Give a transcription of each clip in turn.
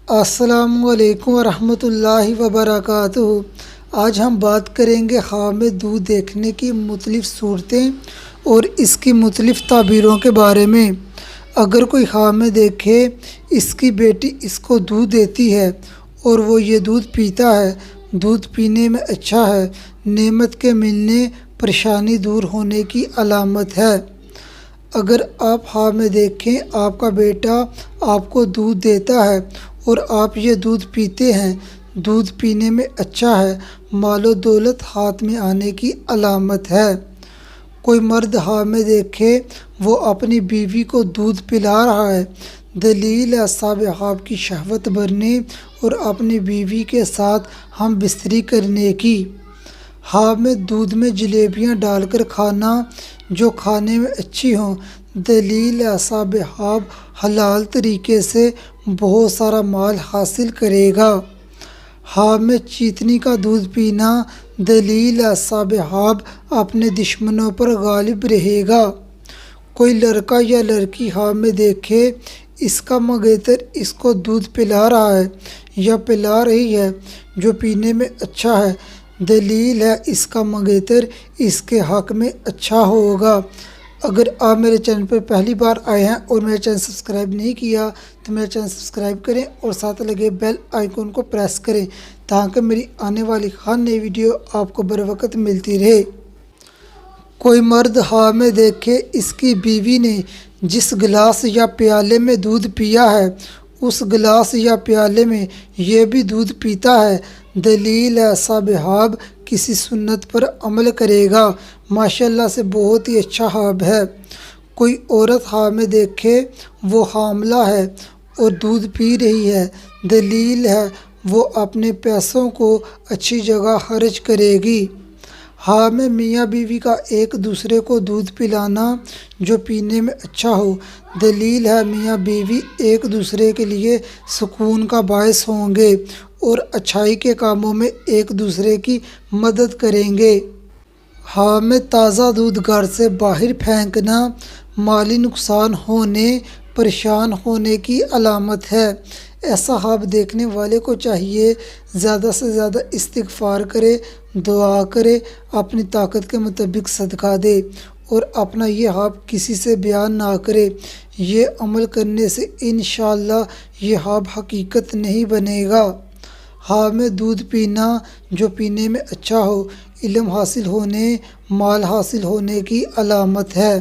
السلام علیکم ورحمۃ اللہ وبرکاتہ۔ آج ہم بات کریں گے خواب میں دودھ دیکھنے کی مختلف صورتیں اور اس کی مختلف تعبیروں کے بارے میں۔ اگر کوئی خواب میں دیکھے اس کی بیٹی اس کو دودھ دیتی ہے اور وہ یہ دودھ پیتا ہے، دودھ پینے میں اچھا ہے، نعمت کے ملنے، پریشانی دور ہونے کی علامت ہے۔ اگر آپ خواب میں دیکھیں آپ کا بیٹا آپ کو دودھ دیتا ہے اور آپ یہ دودھ پیتے ہیں، دودھ پینے میں اچھا ہے، مال و دولت ہاتھ میں آنے کی علامت ہے۔ کوئی مرد خواب میں دیکھے وہ اپنی بیوی کو دودھ پلا رہا ہے، دلیل ہے صاحب خواب کی شہوت بھرنے اور اپنی بیوی کے ساتھ ہم بستری کرنے کی۔ خواب میں دودھ میں جلیبیاں ڈال کر کھانا جو کھانے میں اچھی ہوں، دلیل ہے صاحب خواب حلال طریقے سے بہت سارا مال حاصل کرے گا۔ خواب میں چیتنی کا دودھ پینا، دلیل ہے صاحب خواب اپنے دشمنوں پر غالب رہے گا۔ کوئی لڑکا یا لڑکی خواب میں دیکھے اس کا منگیتر اس کو دودھ پلا رہا ہے یا پلا رہی ہے جو پینے میں اچھا ہے، دلیل ہے اس کا منگیتر اس کے حق میں اچھا ہوگا۔ اگر آپ میرے چینل پر پہلی بار آئے ہیں اور میرے چینل سبسکرائب نہیں کیا تو میرے چینل سبسکرائب کریں اور ساتھ لگے بیل آئیکن کو پریس کریں تاکہ میری آنے والی ہر نئی ویڈیو آپ کو بروقت ملتی رہے۔ کوئی مرد خواب میں دیکھے اس کی بیوی نے جس گلاس یا پیالے میں دودھ پیا ہے اس گلاس یا پیالے میں یہ بھی دودھ پیتا ہے، دلیل ہے صاحب خواب کسی سنت پر عمل کرے گا۔ ماشاءاللہ سے بہت ہی اچھا خواب ہے۔ کوئی عورت خواب میں دیکھے وہ حاملہ ہے اور دودھ پی رہی ہے، دلیل ہے وہ اپنے پیسوں کو اچھی جگہ خرچ کرے گی۔ خواب میں میاں بیوی کا ایک دوسرے کو دودھ پلانا جو پینے میں اچھا ہو، دلیل ہے میاں بیوی ایک دوسرے کے لیے سکون کا باعث ہوں گے اور اچھائی کے کاموں میں ایک دوسرے کی مدد کریں گے۔ خواب میں تازہ دودھ گھر سے باہر پھینکنا مالی نقصان ہونے، پریشان ہونے کی علامت ہے۔ ایسا خواب دیکھنے والے کو چاہیے زیادہ سے زیادہ استغفار کرے، دعا کرے، اپنی طاقت کے مطابق صدقہ دے اور اپنا یہ خواب کسی سے بیان نہ کرے۔ یہ عمل کرنے سے انشاءاللہ یہ خواب حقیقت نہیں بنے گا۔ خواب میں دودھ پینا جو پینے میں اچھا ہو، علم حاصل ہونے، مال حاصل ہونے کی علامت ہے۔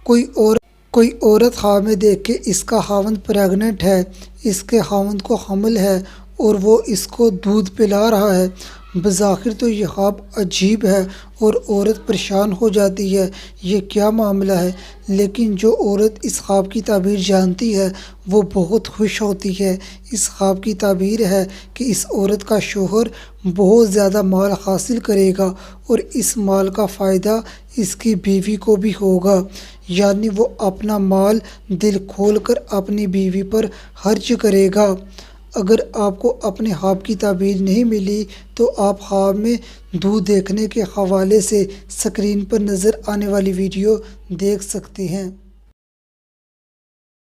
کوئی عورت خواب میں دیکھے اس کا خاوند پریگننٹ ہے، اس کے خاوند کو حمل ہے اور وہ اس کو دودھ پلا رہا ہے، بظاہر تو یہ خواب عجیب ہے اور عورت پریشان ہو جاتی ہے یہ کیا معاملہ ہے، لیکن جو عورت اس خواب کی تعبیر جانتی ہے وہ بہت خوش ہوتی ہے۔ اس خواب کی تعبیر ہے کہ اس عورت کا شوہر بہت زیادہ مال حاصل کرے گا اور اس مال کا فائدہ اس کی بیوی کو بھی ہوگا، یعنی وہ اپنا مال دل کھول کر اپنی بیوی پر خرچ کرے گا۔ اگر آپ کو اپنے خواب کی تعبیر نہیں ملی تو آپ خواب میں دودھ دیکھنے کے حوالے سے اسکرین پر نظر آنے والی ویڈیو دیکھ سکتے ہیں۔